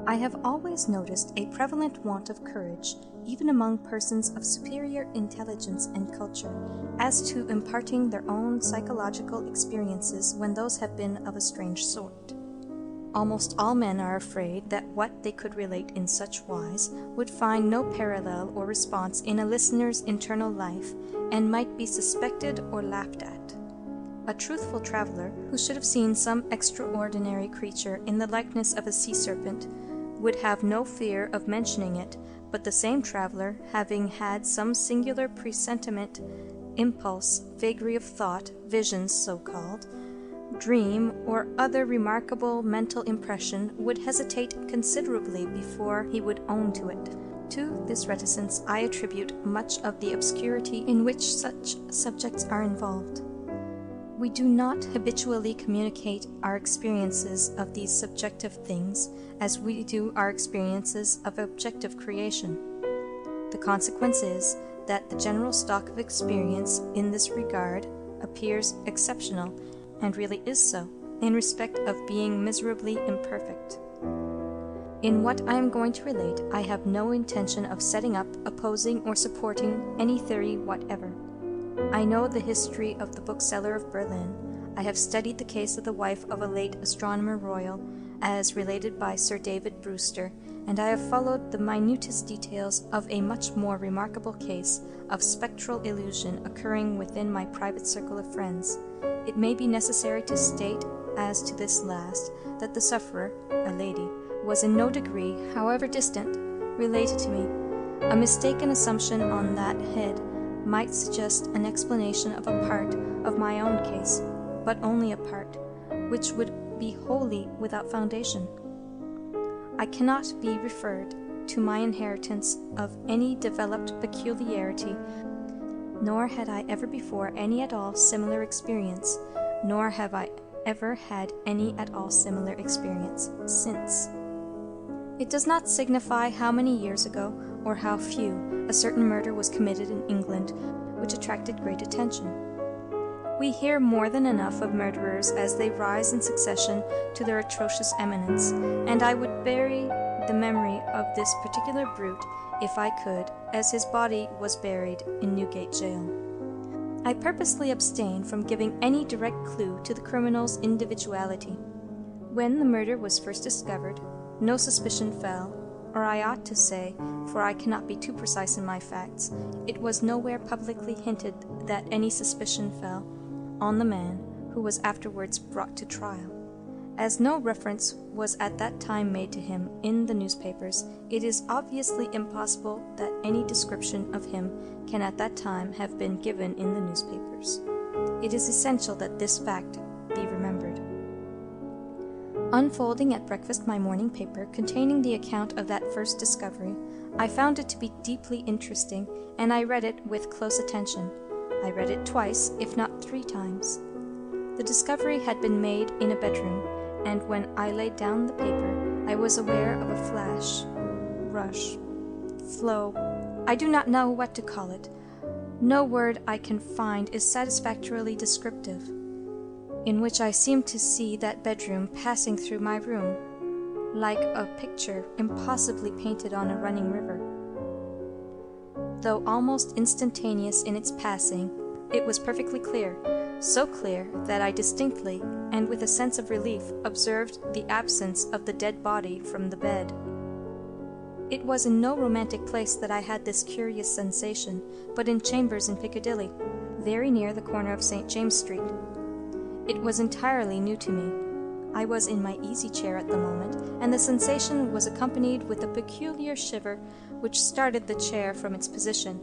I have always noticed a prevalent want of courage, even among persons of superior intelligence and culture, as to imparting their own psychological experiences when those have been of a strange sort. Almost all men are afraid that what they could relate in such wise would find no parallel or response in a listener's internal life, and might be suspected or laughed at. A truthful traveller, who should have seen some extraordinary creature in the likeness of a sea serpent, would have no fear of mentioning it, but the same traveller, having had some singular presentiment, impulse, vagary of thought, visions so-called, dream, or other remarkable mental impression, would hesitate considerably before he would own to it. To this reticence I attribute much of the obscurity in which such subjects are involved. We do not habitually communicate our experiences of these subjective things as we do our experiences of objective creation. The consequence is that the general stock of experience in this regard appears exceptional, and really is so, in respect of being miserably imperfect. In what I am going to relate, I have no intention of setting up, opposing, or supporting any theory whatever. I know the history of the bookseller of Berlin. I have studied the case of the wife of a late Astronomer Royal, as related by Sir David Brewster, and I have followed the minutest details of a much more remarkable case of spectral illusion occurring within my private circle of friends. It may be necessary to state, as to this last, that the sufferer, a lady, was in no degree, however distant, related to me. A mistaken assumption on that head might suggest an explanation of a part of my own case, but only a part, which would be wholly without foundation. I cannot be referred to my inheritance of any developed peculiarity, nor had I ever before any at all similar experience, nor have I ever had any at all similar experience since. It does not signify how many years ago, or how few, a certain murder was committed in England, which attracted great attention. We hear more than enough of murderers as they rise in succession to their atrocious eminence, and I would bury the memory of this particular brute, if I could, as his body was buried in Newgate Jail. I purposely abstain from giving any direct clue to the criminal's individuality. When the murder was first discovered, no suspicion fell, or I ought to say, for I cannot be too precise in my facts, it was nowhere publicly hinted that any suspicion fell on the man who was afterwards brought to trial. As no reference was at that time made to him in the newspapers, it is obviously impossible that any description of him can at that time have been given in the newspapers. It is essential that this fact be remembered. Unfolding at breakfast my morning paper containing the account of that first discovery, I found it to be deeply interesting, and I read it with close attention. I read it twice, if not 3 times. The discovery had been made in a bedroom, and when I laid down the paper, I was aware of a flash, rush, flow. I do not know what to call it. No word I can find is satisfactorily descriptive, in which I seemed to see that bedroom passing through my room, like a picture impossibly painted on a running river. Though almost instantaneous in its passing, it was perfectly clear, so clear that I distinctly, and with a sense of relief, observed the absence of the dead body from the bed. It was in no romantic place that I had this curious sensation, but in chambers in Piccadilly, very near the corner of St. James Street. It was entirely new to me. I was in my easy-chair at the moment, and the sensation was accompanied with a peculiar shiver which started the chair from its position,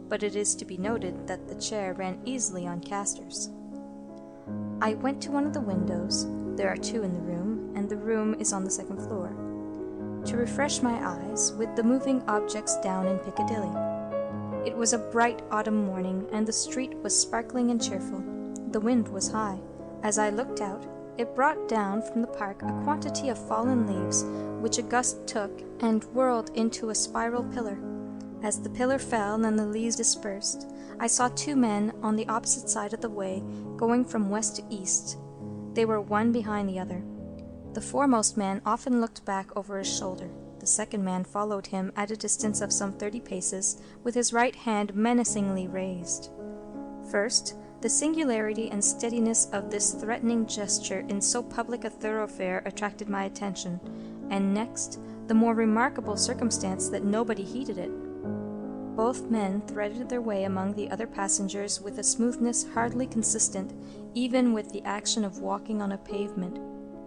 but it is to be noted that the chair ran easily on casters. I went to one of the windows, there are 2 in the room, and the room is on the 2nd floor, to refresh my eyes with the moving objects down in Piccadilly. It was a bright autumn morning, and the street was sparkling and cheerful. The wind was high. As I looked out, it brought down from the park a quantity of fallen leaves, which a gust took and whirled into a spiral pillar. As the pillar fell and the leaves dispersed, I saw 2 men on the opposite side of the way, going from west to east. They were one behind the other. The foremost man often looked back over his shoulder. The second man followed him at a distance of some 30 paces, with his right hand menacingly raised. First, the singularity and steadiness of this threatening gesture in so public a thoroughfare attracted my attention, and next, the more remarkable circumstance that nobody heeded it. Both men threaded their way among the other passengers with a smoothness hardly consistent even with the action of walking on a pavement,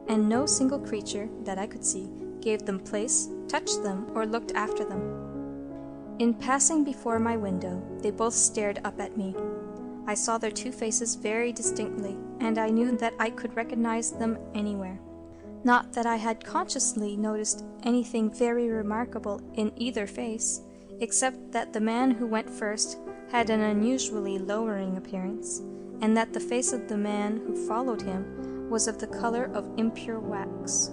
and no single creature, that I could see, gave them place, touched them, or looked after them. In passing before my window, they both stared up at me. I saw their two faces very distinctly, and I knew that I could recognize them anywhere. Not that I had consciously noticed anything very remarkable in either face, except that the man who went first had an unusually lowering appearance, and that the face of the man who followed him was of the color of impure wax.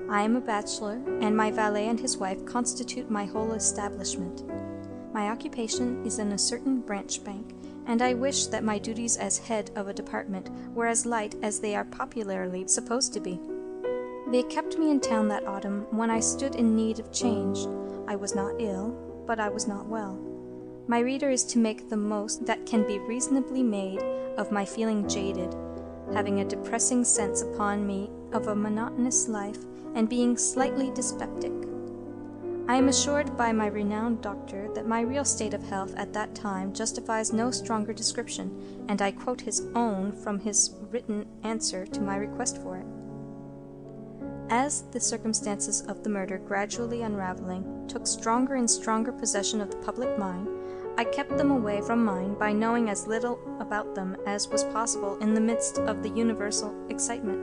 I am a bachelor, and my valet and his wife constitute my whole establishment. My occupation is in a certain branch bank, and I wish that my duties as head of a department were as light as they are popularly supposed to be. They kept me in town that autumn when I stood in need of change. I was not ill, but I was not well. My reader is to make the most that can be reasonably made of my feeling jaded, having a depressing sense upon me of a monotonous life, and being slightly dyspeptic. I am assured by my renowned doctor that my real state of health at that time justifies no stronger description, and I quote his own from his written answer to my request for it. As the circumstances of the murder, gradually unraveling, took stronger and stronger possession of the public mind, I kept them away from mine by knowing as little about them as was possible in the midst of the universal excitement.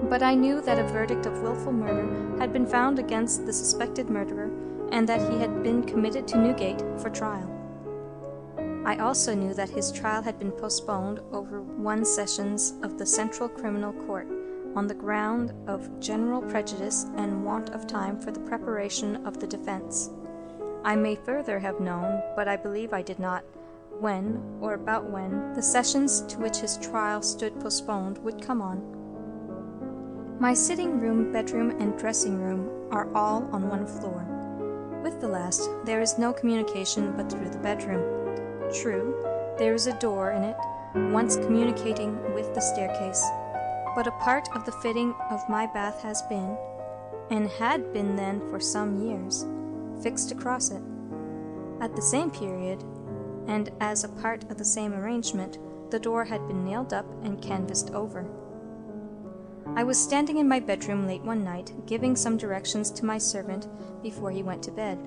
But I knew that a verdict of wilful murder had been found against the suspected murderer, and that he had been committed to Newgate for trial. I also knew that his trial had been postponed over 1 sessions of the Central Criminal Court, on the ground of general prejudice and want of time for the preparation of the defense. I may further have known, but I believe I did not, when, or about when, the sessions to which his trial stood postponed would come on. My sitting room, bedroom, and dressing room are all on one floor. With the last, there is no communication but through the bedroom. True, there is a door in it, once communicating with the staircase, but a part of the fitting of my bath has been, and had been then for some years, fixed across it. At the same period, and as a part of the same arrangement, the door had been nailed up and canvassed over. I was standing in my bedroom late one night, giving some directions to my servant before he went to bed.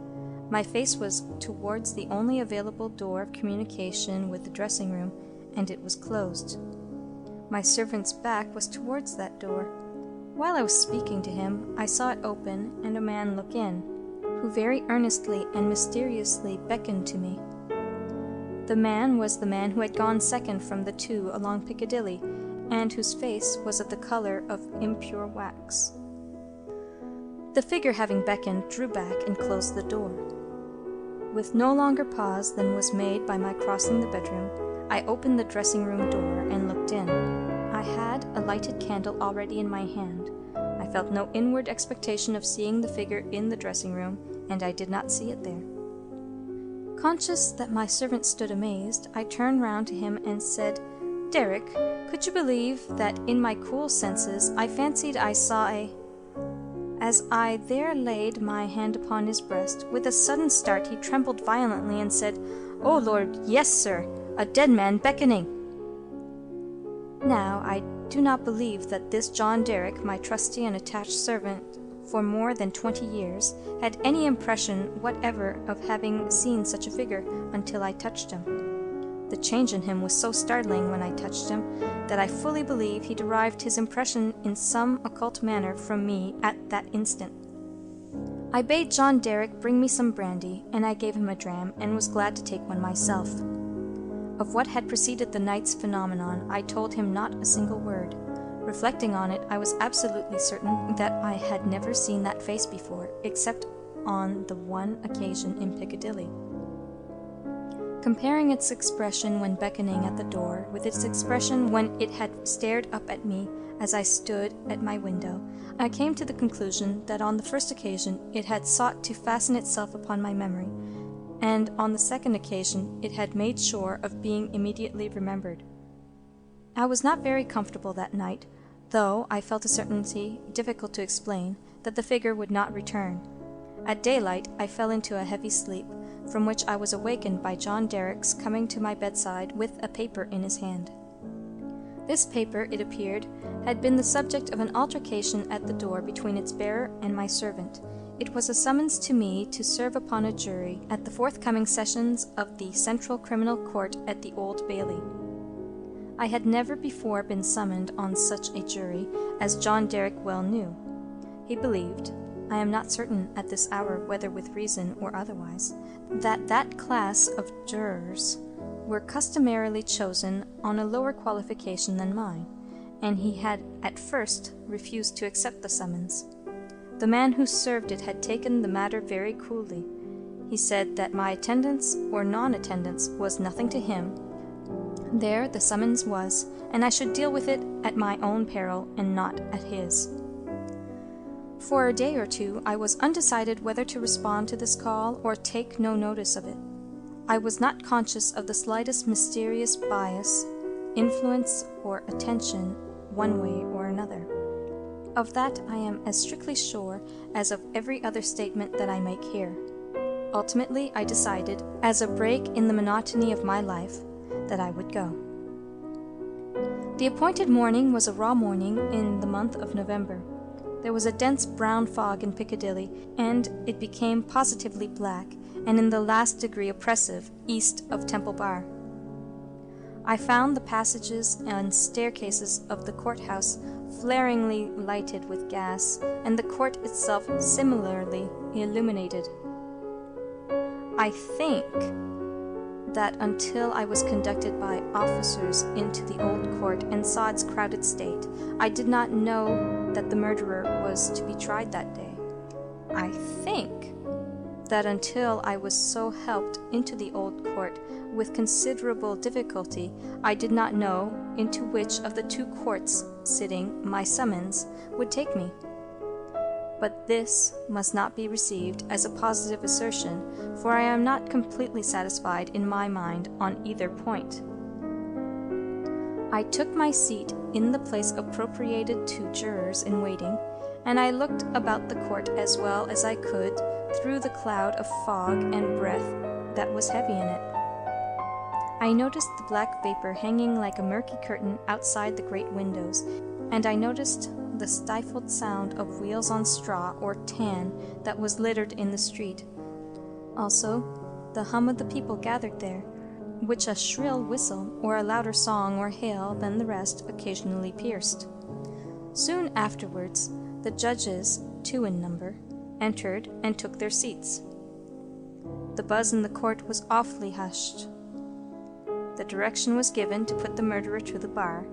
My face was towards the only available door of communication with the dressing room, and it was closed. My servant's back was towards that door. While I was speaking to him, I saw it open and a man look in, who very earnestly and mysteriously beckoned to me. The man was the man who had gone second from the two along Piccadilly, and whose face was of the color of impure wax. The figure, having beckoned, drew back and closed the door. With no longer pause than was made by my crossing the bedroom, I opened the dressing-room door and looked in. I had a lighted candle already in my hand. I felt no inward expectation of seeing the figure in the dressing-room, and I did not see it there. Conscious that my servant stood amazed, I turned round to him and said, "Derrick, could you believe that in my cool senses I fancied I saw a—" As I there laid my hand upon his breast, with a sudden start he trembled violently and said, "Oh Lord, yes, sir, a dead man beckoning." Now, I do not believe that this John Derrick, my trusty and attached servant for more than 20 years, had any impression whatever of having seen such a figure until I touched him. The change in him was so startling when I touched him, that I fully believe he derived his impression in some occult manner from me at that instant. I bade John Derrick bring me some brandy, and I gave him a dram, and was glad to take one myself. Of what had preceded the night's phenomenon, I told him not a single word. Reflecting on it, I was absolutely certain that I had never seen that face before, except on the one occasion in Piccadilly. comparing its expression when beckoning at the door with its expression when it had stared up at me as I stood at my window, I came to the conclusion that on the first occasion it had sought to fasten itself upon my memory, and on the second occasion it had made sure of being immediately remembered. I was not very comfortable that night, though I felt a certainty, difficult to explain, that the figure would not return. At daylight I fell into a heavy sleep, from which I was awakened by John Derrick's coming to my bedside with a paper in his hand. This paper, it appeared, had been the subject of an altercation at the door between its bearer and my servant. It was a summons to me to serve upon a jury at the forthcoming sessions of the Central Criminal Court at the Old Bailey. I had never before been summoned on such a jury, as John Derrick well knew. He believed, I am not certain at this hour whether with reason or otherwise, that class of jurors were customarily chosen on a lower qualification than mine, and he had at first refused to accept the summons. The man who served it had taken the matter very coolly. He said that my attendance or non-attendance was nothing to him. There the summons was, and I should deal with it at my own peril and not at his. For a day or two I was undecided whether to respond to this call or take no notice of it. I was not conscious of the slightest mysterious bias, influence, or attention one way or another. Of that I am as strictly sure as of every other statement that I make here. Ultimately I decided, as a break in the monotony of my life, that I would go. The appointed morning was a raw morning in the month of November. There was a dense brown fog in Piccadilly, and it became positively black, and in the last degree oppressive, east of Temple Bar. I found the passages and staircases of the courthouse flaringly lighted with gas, and the court itself similarly illuminated. I think that until I was conducted by officers into the old court and saw its crowded state, I did not know that the murderer was to be tried that day. I think that until I was so helped into the old court with considerable difficulty, I did not know into which of the two courts sitting my summons would take me. But this must not be received as a positive assertion, for I am not completely satisfied in my mind on either point. I took my seat in the place appropriated to jurors in waiting, and I looked about the court as well as I could through the cloud of fog and breath that was heavy in it. I noticed the black vapor hanging like a murky curtain outside the great windows, and I noticed the stifled sound of wheels on straw or tan that was littered in the street. Also, the hum of the people gathered there, which a shrill whistle or a louder song or hail than the rest occasionally pierced. Soon afterwards, the judges, 2 in number, entered and took their seats. The buzz in the court was awfully hushed. The direction was given to put the murderer to the bar.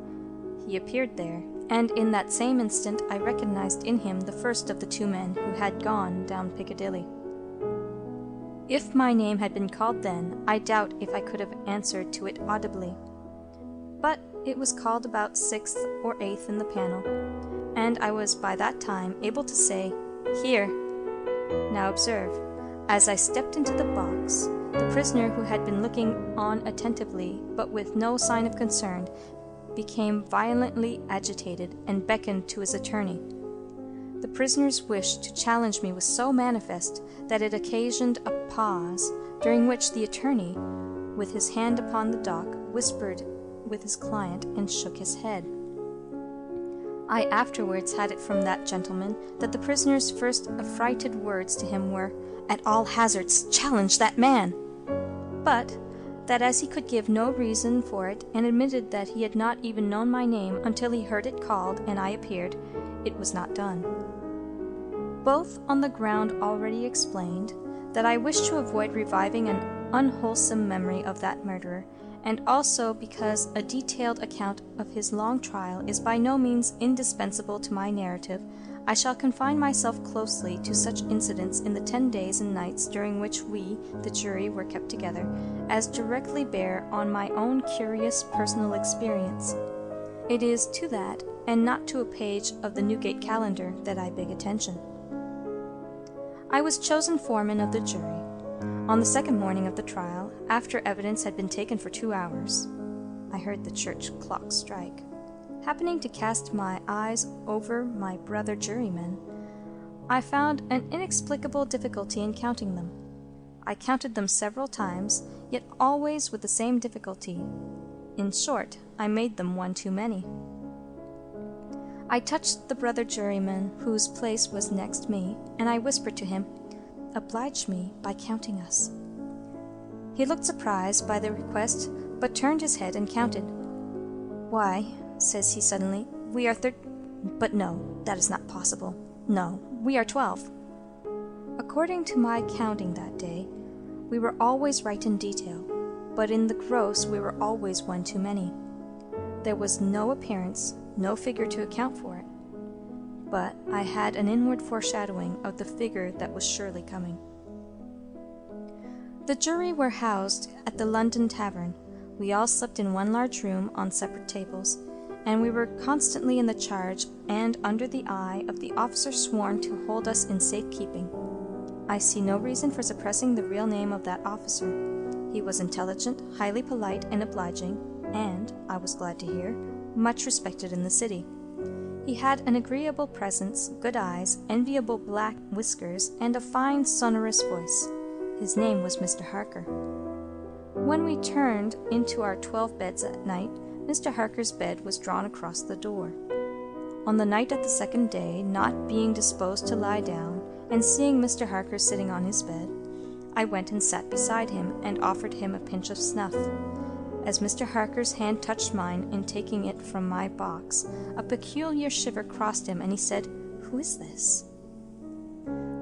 He appeared there, and in that same instant I recognized in him the first of the 2 men who had gone down Piccadilly. If my name had been called then, I doubt if I could have answered to it audibly. But it was called about 6th or 8th in the panel, and I was by that time able to say, "Here." Now observe, as I stepped into the box, the prisoner, who had been looking on attentively, but with no sign of concern, became violently agitated and beckoned to his attorney. The prisoner's wish to challenge me was so manifest that it occasioned a pause, during which the attorney, with his hand upon the dock, whispered with his client and shook his head. I afterwards had it from that gentleman that the prisoner's first affrighted words to him were, "At all hazards, challenge that man!" But that as he could give no reason for it, and admitted that he had not even known my name until he heard it called and I appeared, it was not done. Both on the ground already explained, that I wished to avoid reviving an unwholesome memory of that murderer, and also because a detailed account of his long trial is by no means indispensable to my narrative, I shall confine myself closely to such incidents in the 10 days and nights during which we, the jury, were kept together, as directly bear on my own curious personal experience. It is to that, and not to a page of the Newgate calendar, that I beg attention. I was chosen foreman of the jury. On the second morning of the trial, after evidence had been taken for 2 hours, I heard the church clock strike. Happening to cast my eyes over my brother jurymen, I found an inexplicable difficulty in counting them. I counted them several times, yet always with the same difficulty. In short, I made them one too many. I touched the brother juryman whose place was next me, and I whispered to him, "Oblige me by counting us." He looked surprised by the request, but turned his head and counted. "Why," says he suddenly, "we are but no, that is not possible. No, we are 12. According to my counting that day, we were always right in detail, but in the gross we were always one too many. There was no appearance, no figure to account for it, but I had an inward foreshadowing of the figure that was surely coming. The jury were housed at the London Tavern. We all slept in one large room on separate tables, and we were constantly in the charge and under the eye of the officer sworn to hold us in safe keeping. I see no reason for suppressing the real name of that officer. He was intelligent, highly polite and obliging, and, I was glad to hear, much respected in the city. He had an agreeable presence, good eyes, enviable black whiskers, and a fine sonorous voice. His name was Mr. Harker. When we turned into our 12 beds at night, Mr. Harker's bed was drawn across the door. On the night of the second day, not being disposed to lie down, and seeing Mr. Harker sitting on his bed, I went and sat beside him and offered him a pinch of snuff. As Mr. Harker's hand touched mine in taking it from my box, a peculiar shiver crossed him, and he said, "Who is this?"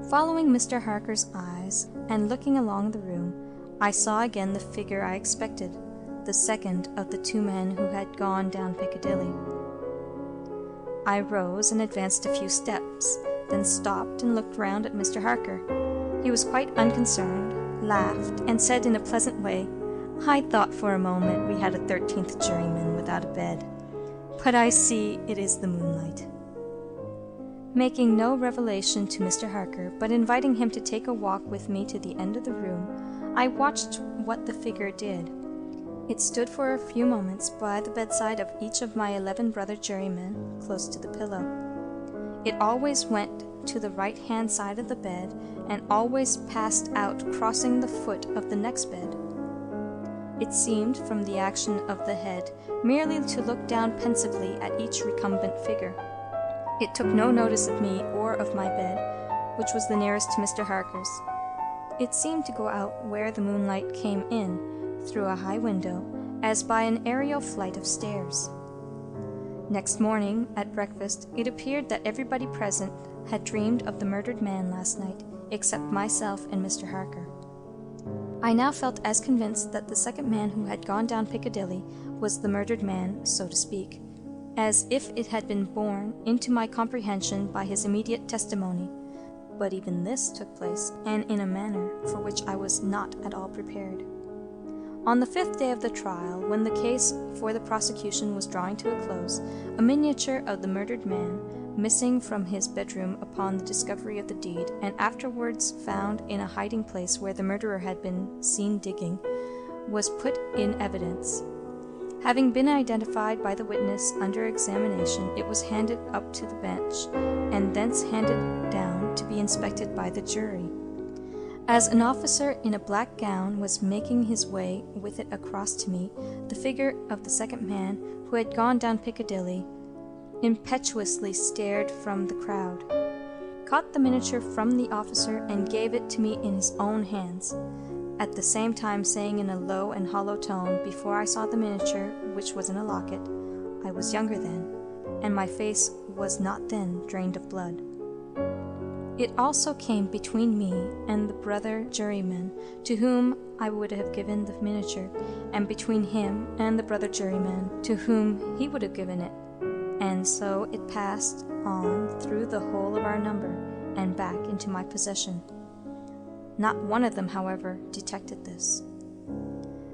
Following Mr. Harker's eyes, and looking along the room, I saw again the figure I expected, the second of the 2 men who had gone down Piccadilly. I rose and advanced a few steps, then stopped and looked round at Mr. Harker. He was quite unconcerned, laughed, and said in a pleasant way, "I thought for a moment we had a 13th juryman without a bed, but I see it is the moonlight." Making no revelation to Mr. Harker, but inviting him to take a walk with me to the end of the room, I watched what the figure did. It stood for a few moments by the bedside of each of my 11 brother jurymen, close to the pillow. It always went to the right-hand side of the bed, and always passed out, crossing the foot of the next bed. It seemed, from the action of the head, merely to look down pensively at each recumbent figure. It took no notice of me or of my bed, which was the nearest to Mr. Harker's. It seemed to go out where the moonlight came in, through a high window, as by an aerial flight of stairs. Next morning, at breakfast, it appeared that everybody present had dreamed of the murdered man last night, except myself and Mr. Harker. I now felt as convinced that the second man who had gone down Piccadilly was the murdered man, so to speak, as if it had been borne into my comprehension by his immediate testimony. But even this took place, and in a manner for which I was not at all prepared. On the 5th day of the trial, when the case for the prosecution was drawing to a close, a miniature of the murdered man, missing from his bedroom upon the discovery of the deed, and afterwards found in a hiding place where the murderer had been seen digging, was put in evidence. Having been identified by the witness under examination, it was handed up to the bench, and thence handed down to be inspected by the jury. As an officer in a black gown was making his way with it across to me, the figure of the second man, who had gone down Piccadilly, impetuously stared from the crowd, caught the miniature from the officer, and gave it to me in his own hands, at the same time saying in a low and hollow tone, before I saw the miniature, which was in a locket, "I was younger then, and my face was not then drained of blood." It also came between me and the brother juryman, to whom I would have given the miniature, and between him and the brother juryman, to whom he would have given it, and and so it passed on through the whole of our number and back into my possession. Not one of them, however, detected this.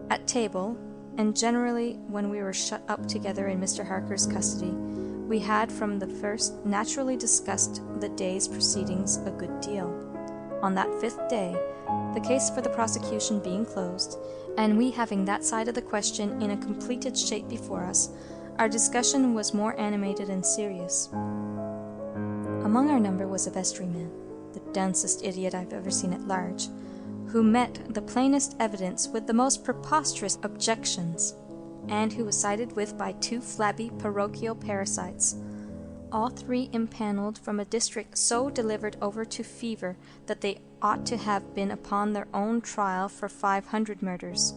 At table, and generally when we were shut up together in Mr. Harker's custody, we had from the first naturally discussed the day's proceedings a good deal. On that 5th day, the case for the prosecution being closed, and we having that side of the question in a completed shape before us, our discussion was more animated and serious. Among our number was a vestryman, the densest idiot I've ever seen at large, who met the plainest evidence with the most preposterous objections, and who was sided with by 2 flabby parochial parasites, all 3 impaneled from a district so delivered over to fever that they ought to have been upon their own trial for 500 murders.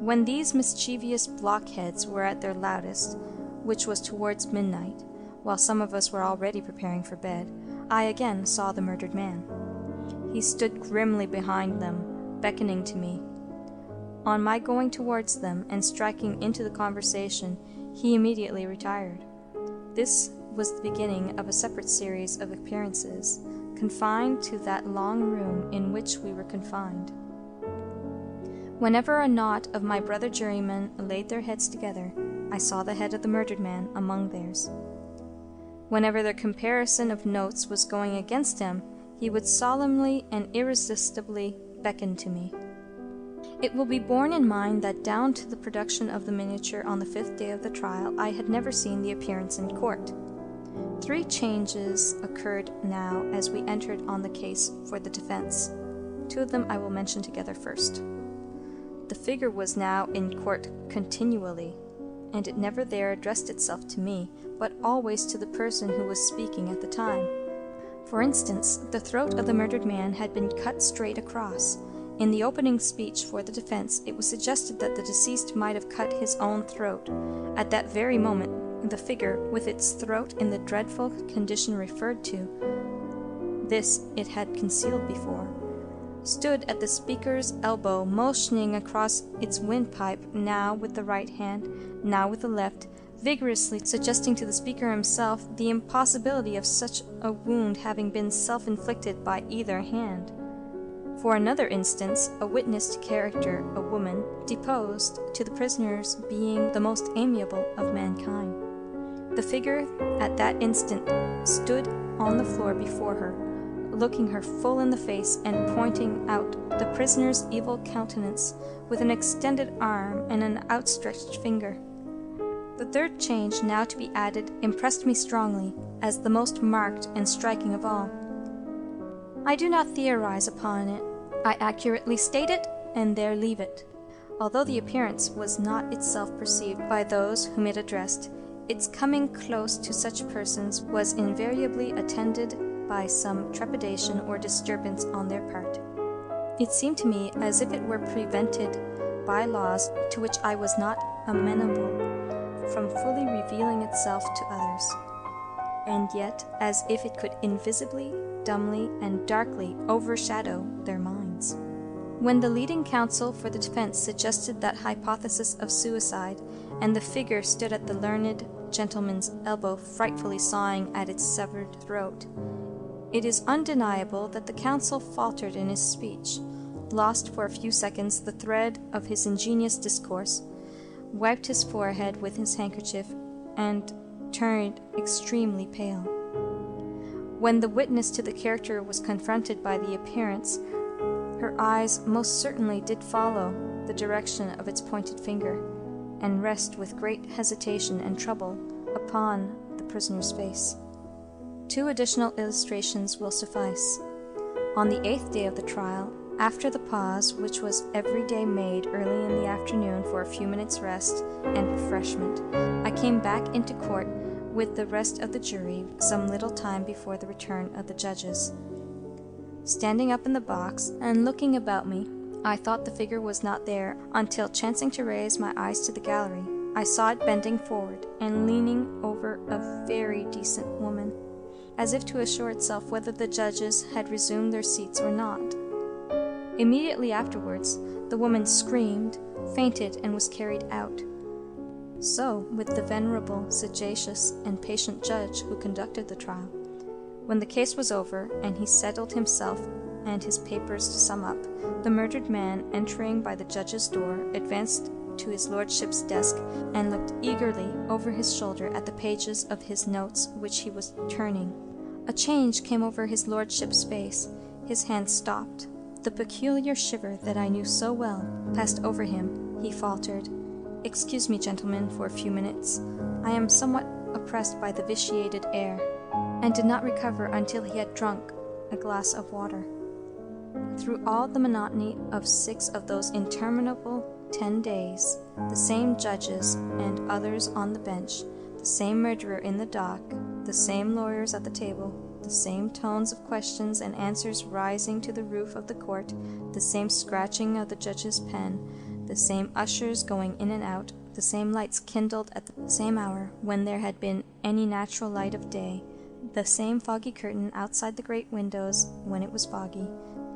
When these mischievous blockheads were at their loudest, which was towards midnight, while some of us were already preparing for bed, I again saw the murdered man. He stood grimly behind them, beckoning to me. On my going towards them and striking into the conversation, he immediately retired. This was the beginning of a separate series of appearances, confined to that long room in which we were confined. Whenever a knot of my brother jurymen laid their heads together, I saw the head of the murdered man among theirs. Whenever their comparison of notes was going against him, he would solemnly and irresistibly beckon to me. It will be borne in mind that down to the production of the miniature on the 5th day of the trial, I had never seen the appearance in court. 3 changes occurred now as we entered on the case for the defense. 2 of them I will mention together first. The figure was now in court continually, and it never there addressed itself to me, but always to the person who was speaking at the time. For instance, the throat of the murdered man had been cut straight across. In the opening speech for the defense, it was suggested that the deceased might have cut his own throat. At that very moment, the figure, with its throat in the dreadful condition referred to, this it had concealed before, stood at the speaker's elbow, motioning across its windpipe, now with the right hand, now with the left, vigorously suggesting to the speaker himself the impossibility of such a wound having been self-inflicted by either hand. For another instance, a witness to character, a woman, deposed to the prisoner's being the most amiable of mankind. The figure at that instant stood on the floor before her, looking her full in the face and pointing out the prisoner's evil countenance with an extended arm and an outstretched finger. The 3rd change now to be added impressed me strongly as the most marked and striking of all. I do not theorize upon it. I accurately state it, and there leave it. Although the appearance was not itself perceived by those whom it addressed, its coming close to such persons was invariably attended by some trepidation or disturbance on their part. It seemed to me as if it were prevented by laws to which I was not amenable from fully revealing itself to others, and yet as if it could invisibly, dumbly, and darkly overshadow their minds. When the leading counsel for the defense suggested that hypothesis of suicide, and the figure stood at the learned gentleman's elbow frightfully sawing at its severed throat, it is undeniable that the counsel faltered in his speech, lost for a few seconds the thread of his ingenious discourse, wiped his forehead with his handkerchief, and turned extremely pale. When the witness to the character was confronted by the appearance, her eyes most certainly did follow the direction of its pointed finger, and rest with great hesitation and trouble upon the prisoner's face. 2 additional illustrations will suffice. On the 8th day of the trial, after the pause which was every day made early in the afternoon for a few minutes' rest and refreshment, I came back into court with the rest of the jury some little time before the return of the judges. Standing up in the box and looking about me, I thought the figure was not there until, chancing to raise my eyes to the gallery, I saw it bending forward and leaning over a very decent woman, as if to assure itself whether the judges had resumed their seats or not. Immediately afterwards, the woman screamed, fainted, and was carried out. So with the venerable, sagacious, and patient judge who conducted the trial. When the case was over, and he settled himself and his papers to sum up, the murdered man, entering by the judge's door, advanced to his lordship's desk and looked eagerly over his shoulder at the pages of his notes which he was turning. A change came over his lordship's face. His hand stopped. The peculiar shiver that I knew so well passed over him. He faltered, "Excuse me, gentlemen, for a few minutes. I am somewhat oppressed by the vitiated air," and did not recover until he had drunk a glass of water. Through all the monotony of 6 of those interminable 10 days, the same judges and others on the bench, the same murderer in the dock, the same lawyers at the table, the same tones of questions and answers rising to the roof of the court, the same scratching of the judge's pen, the same ushers going in and out, the same lights kindled at the same hour when there had been any natural light of day, the same foggy curtain outside the great windows when it was foggy,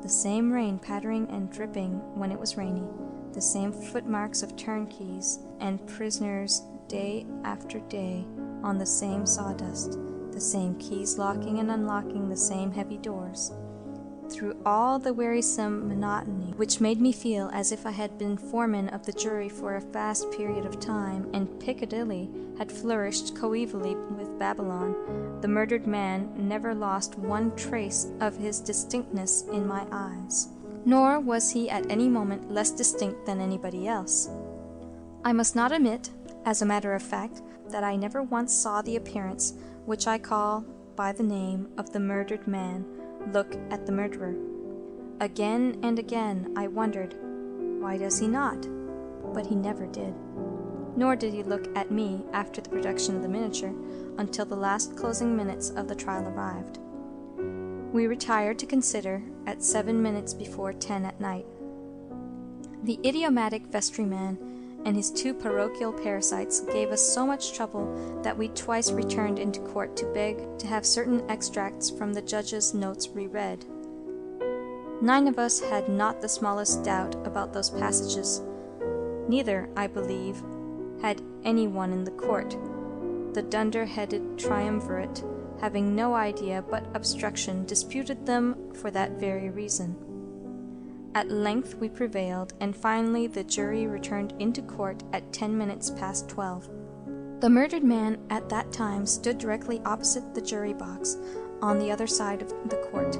the same rain pattering and dripping when it was rainy, the same footmarks of turnkeys and prisoners day after day on the same sawdust, the same keys locking and unlocking the same heavy doors. Through all the wearisome monotony, which made me feel as if I had been foreman of the jury for a vast period of time, and Piccadilly had flourished coevally with Babylon, the murdered man never lost one trace of his distinctness in my eyes. Nor was he at any moment less distinct than anybody else. I must not admit, as a matter of fact, that I never once saw the appearance, which I call by the name of the murdered man, look at the murderer. Again and again I wondered, why does he not? But he never did. Nor did he look at me after the production of the miniature until the last closing minutes of the trial arrived. We retired to consider at 7 minutes before 10 at night. The idiomatic vestryman and his 2 parochial parasites gave us so much trouble that we twice returned into court to beg to have certain extracts from the judge's notes reread. 9 of us had not the smallest doubt about those passages. Neither, I believe, had any one in the court. The dunder-headed triumvirate, having no idea but obstruction, disputed them for that very reason. At length we prevailed, and finally the jury returned into court at 10 minutes past 12. The murdered man at that time stood directly opposite the jury box, on the other side of the court.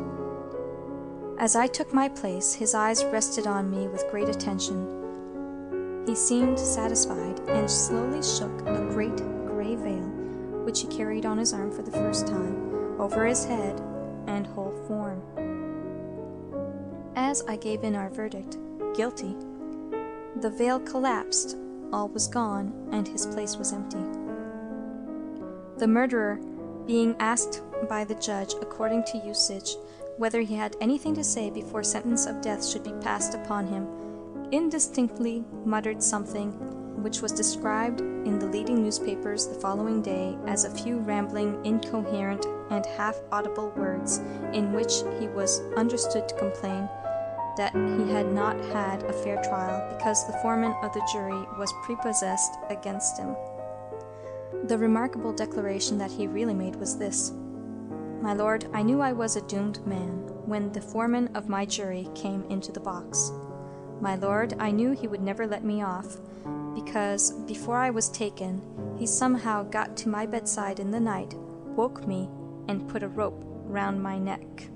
As I took my place, his eyes rested on me with great attention. He seemed satisfied, and slowly shook a great grey veil, which he carried on his arm for the first time, over his head and whole form. As I gave in our verdict, guilty, the veil collapsed, all was gone, and his place was empty. The murderer, being asked by the judge, according to usage, whether he had anything to say before sentence of death should be passed upon him, indistinctly muttered something which was described in the leading newspapers the following day as a few rambling, incoherent, and half-audible words, in which he was understood to complain that he had not had a fair trial because the foreman of the jury was prepossessed against him. The remarkable declaration that he really made was this: "My lord, I knew I was a doomed man when the foreman of my jury came into the box. My lord, I knew he would never let me off, because before I was taken, he somehow got to my bedside in the night, woke me, and put a rope round my neck."